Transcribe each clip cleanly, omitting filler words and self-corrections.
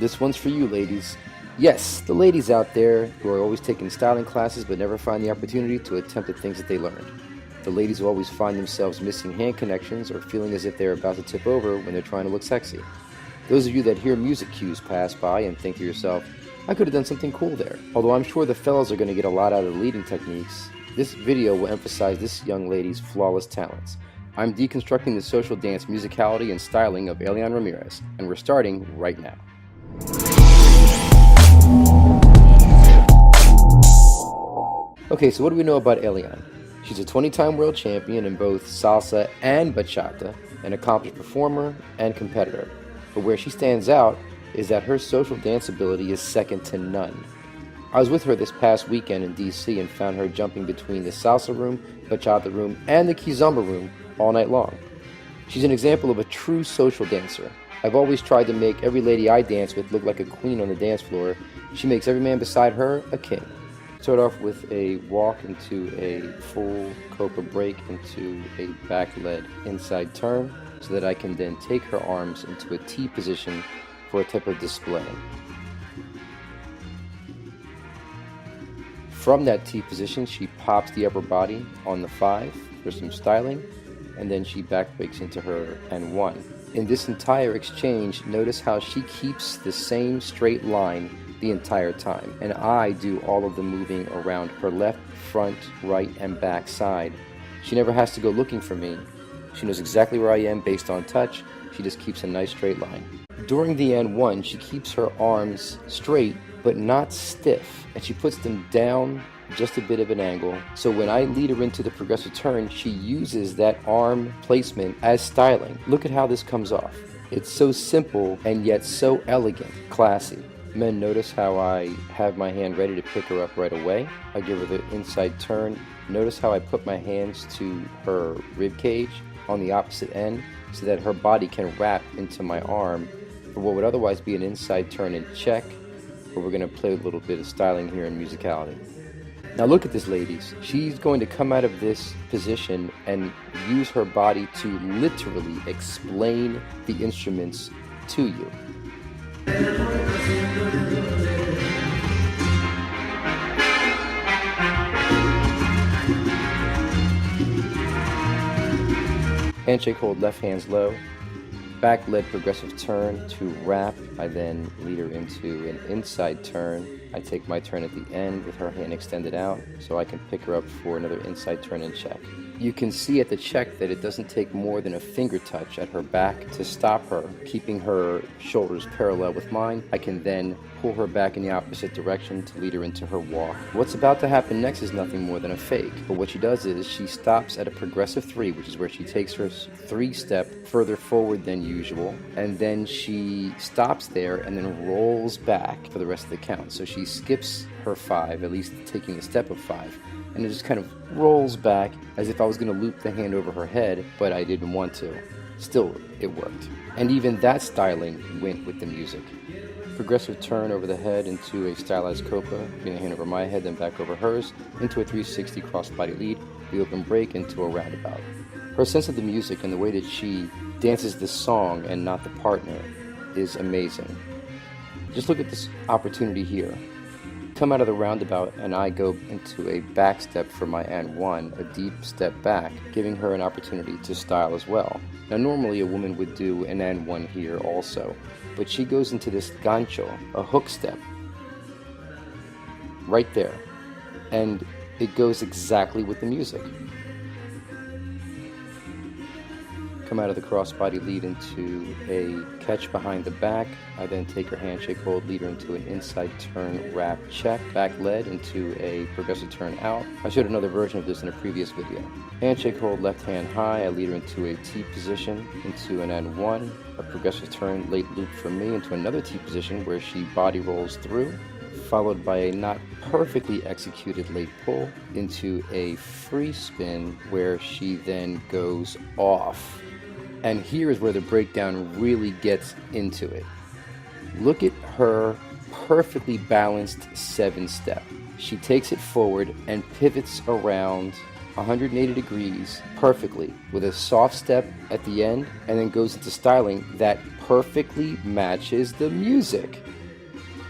This one's for you, ladies. Yes, the ladies out there who are always taking styling classes but never find the opportunity to attempt the things that they learned. The ladies who always find themselves missing hand connections or feeling as if they're about to tip over when they're trying to look sexy. Those of you that hear music cues pass by and think to yourself, I could have done something cool there. Although I'm sure the fellas are going to get a lot out of the leading techniques, this video will emphasize this young lady's flawless talents. I'm deconstructing the social dance musicality and styling of Eliana Ramirez, and we're starting right now. Okay, so what do we know about Eliana? She's a 20-time world champion in both salsa and bachata, an accomplished performer and competitor. But where she stands out is that her social dance ability is second to none. I was with her this past weekend in DC and found her jumping between the salsa room, bachata room, and the kizomba room all night long. She's an example of a true social dancer. I've always tried to make every lady I dance with look like a queen on the dance floor. She makes every man beside her a king. Start off with a walk into a full copa break into a back-led inside turn so that I can then take her arms into a T position for a type of display. From that T position, she pops the upper body on the 5 for some styling, and then she back breaks into her N1. In this entire exchange, notice how she keeps the same straight line the entire time, and I do all of the moving around her left, front, right, and back side. She never has to go looking for me. She knows exactly where I am based on touch. She just keeps a nice straight line. During the N1, she keeps her arms straight but not stiff, and she puts them down just a bit of an angle. So when I lead her into the progressive turn, she uses that arm placement as styling. Look at how this comes off. It's so simple and yet so elegant, classy. Men, notice how I have my hand ready to pick her up right away. I give her the inside turn. Notice how I put my hands to her rib cage on the opposite end so that her body can wrap into my arm for what would otherwise be an inside turn and check, but we're going to play a little bit of styling here in musicality. Now look at this, ladies. She's going to come out of this position and use her body to literally explain the instruments to you. Handshake hold, left hands low. Back led progressive turn to wrap. I then lead her into an inside turn. I take my turn at the end with her hand extended out so I can pick her up for another inside turn and check. You can see at the check that it doesn't take more than a finger touch at her back to stop her, keeping her shoulders parallel with mine. I can then pull her back in the opposite direction to lead her into her walk. What's about to happen next is nothing more than a fake, but what she does is she stops at a progressive 3, which is where she takes her 3-step further forward than usual, and then she stops there and then rolls back for the rest of the count. So she skips her 5, at least taking the step of 5, and it just kind of rolls back as if I was going to loop the hand over her head, but I didn't want to. Still, it worked. And even that styling went with the music. Progressive turn over the head into a stylized copa, getting a hand over my head, then back over hers, into a 360 crossbody lead, the open break into a roundabout. Her sense of the music and the way that she dances the song and not the partner is amazing. Just look at this opportunity here. Come out of the roundabout and I go into a back step for my N1, a deep step back, giving her an opportunity to style as well. Now normally a woman would do an N1 here also, but she goes into this gancho, a hook step, right there, and it goes exactly with the music. Come out of the crossbody lead into a catch behind the back. I then take her handshake hold, lead her into an inside turn wrap check, back led into a progressive turn out. I showed another version of this in a previous video. Handshake hold, left hand high. I lead her into a T position, into an N1, a progressive turn, late loop for me, into another T position where she body rolls through, followed by a not perfectly executed late pull into a free spin where she then goes off. And here is where the breakdown really gets into it. Look at her perfectly balanced 7-step. She takes it forward and pivots around 180 degrees perfectly with a soft step at the end, and then goes into styling that perfectly matches the music.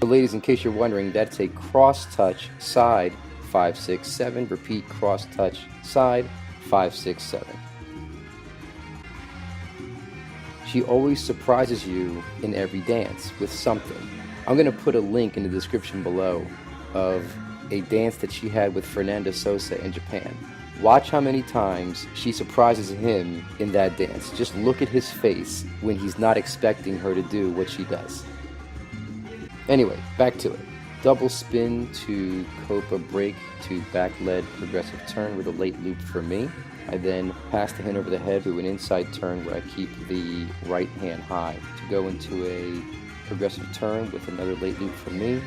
So ladies, in case you're wondering, that's a cross touch side 5, 6, 7, repeat cross touch side 5, 6, 7. She always surprises you in every dance with something. I'm going to put a link in the description below of a dance that she had with Fernando Sosa in Japan. Watch how many times she surprises him in that dance. Just look at his face when he's not expecting her to do what she does. Anyway, back to it. Double spin to Copa break to back lead progressive turn with a late loop for me. I then pass the hand over the head to an inside turn where I keep the right hand high to go into a progressive turn with another late loop for me.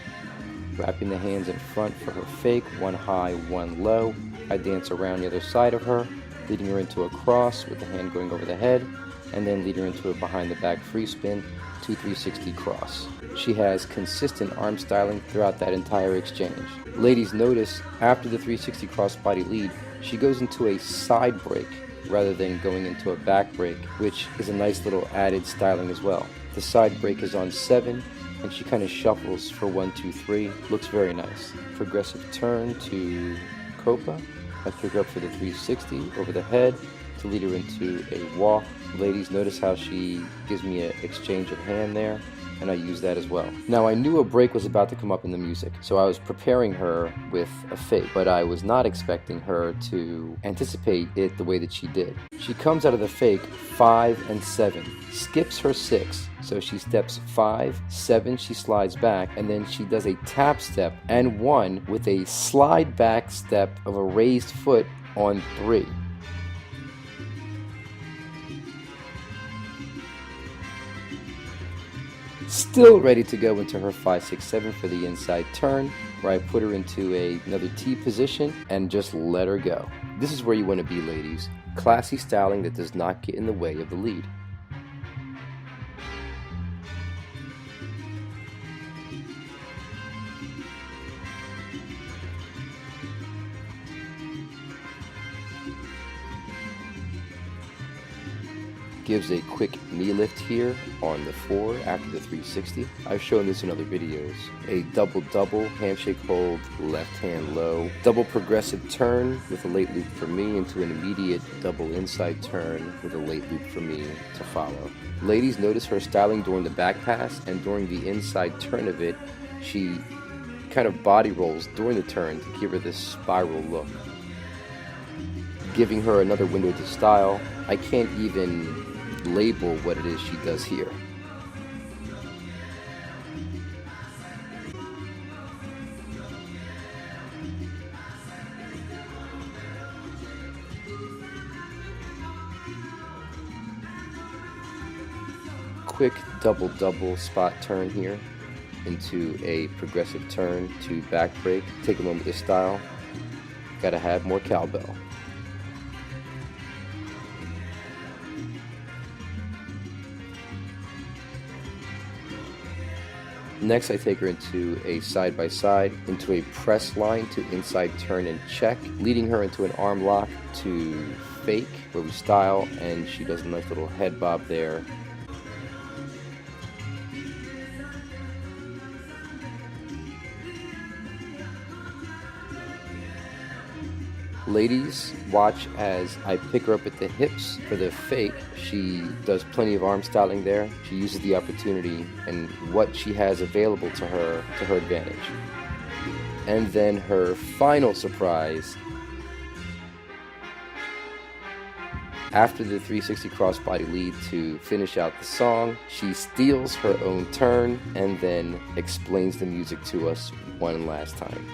Wrapping the hands in front for her fake, one high, one low. I dance around the other side of her, leading her into a cross with the hand going over the head, and then lead her into a behind the back free spin, 2 360 cross. She has consistent arm styling throughout that entire exchange. Ladies, notice after the 360 cross body lead, she goes into a side break rather than going into a back break, which is a nice little added styling as well. The side break is on 7, and she kind of shuffles for 1, 2, 3. Looks very nice. Progressive turn to Copa. I pick her up for the 360 over the head to lead her into a walk. Ladies, notice how she gives me an exchange of hand there, and I use that as well. Now, I knew a break was about to come up in the music, so I was preparing her with a fake, but I was not expecting her to anticipate it the way that she did. She comes out of the fake 5 and 7, skips her 6, so she steps 5, 7, she slides back, and then she does a tap step and 1 with a slide back step of a raised foot on 3. Still ready to go into her 5, 6, 7 for the inside turn, where I put her into another T position and just let her go. This is where you want to be, ladies. Classy styling that does not get in the way of the lead. Gives a quick knee lift here on the 4 after the 360. I've shown this in other videos. A double-double handshake hold, left hand low. Double progressive turn with a late loop for me into an immediate double inside turn with a late loop for me to follow. Ladies, notice her styling during the back pass, and during the inside turn of it, she kind of body rolls during the turn to give her this spiral look. Giving her another window to style. I can't even label what it is she does here. Quick double-double spot turn here into a progressive turn to back break. Take a moment to style. Gotta have more cowbell. Next, I take her into a side-by-side, into a press line to inside turn and check, leading her into an arm lock to fake, where we style, and she does a nice little head bob there. Ladies, watch as I pick her up at the hips for the fake. She does plenty of arm styling there. She uses the opportunity and what she has available to her advantage. And then her final surprise. After the 360 crossbody lead to finish out the song, she steals her own turn and then explains the music to us one last time.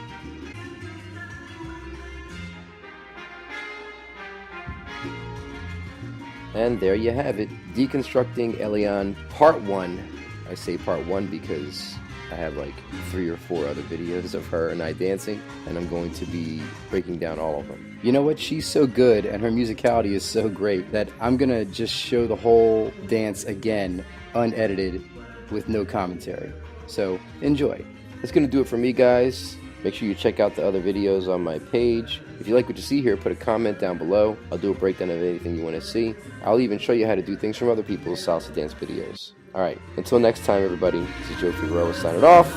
And there you have it, Deconstructing Eliana Part 1. I say Part 1 because I have like 3 or 4 other videos of her and I dancing, and I'm going to be breaking down all of them. You know what, she's so good and her musicality is so great that I'm gonna just show the whole dance again, unedited, with no commentary. So enjoy. That's gonna do it for me, guys. Make sure you check out the other videos on my page. If you like what you see here, put a comment down below. I'll do a breakdown of anything you want to see. I'll even show you how to do things from other people's salsa dance videos. Alright, until next time everybody, this is Joe.Figueroa signing off.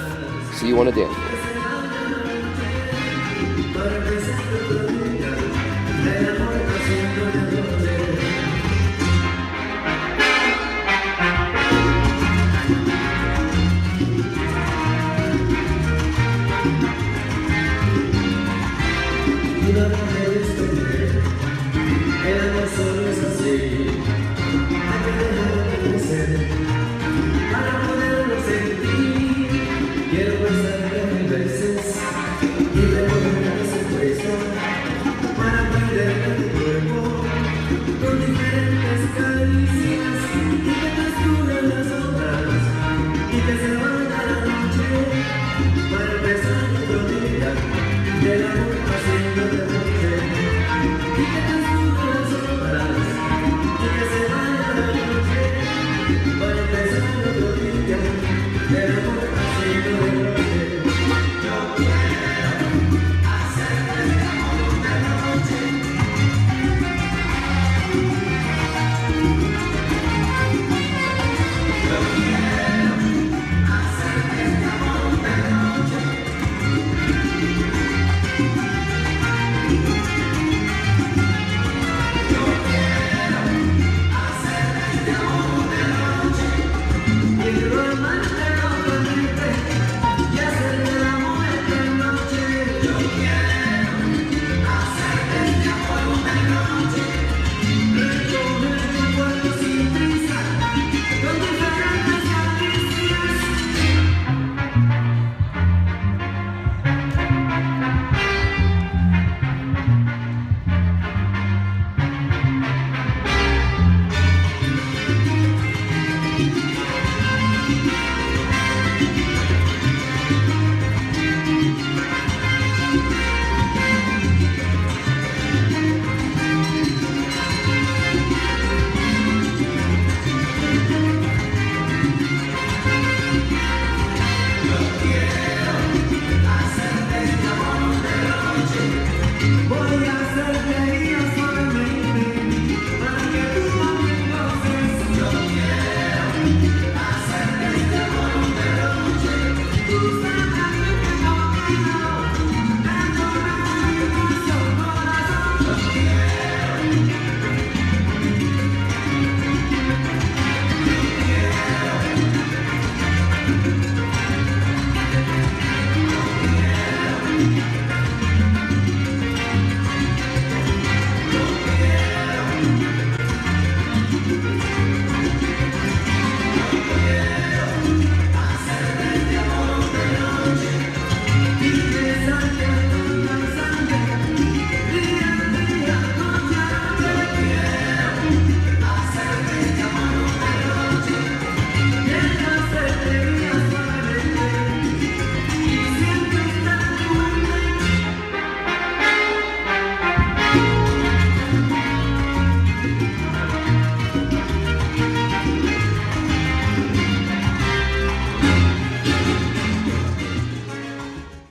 See you on the dance floor. Love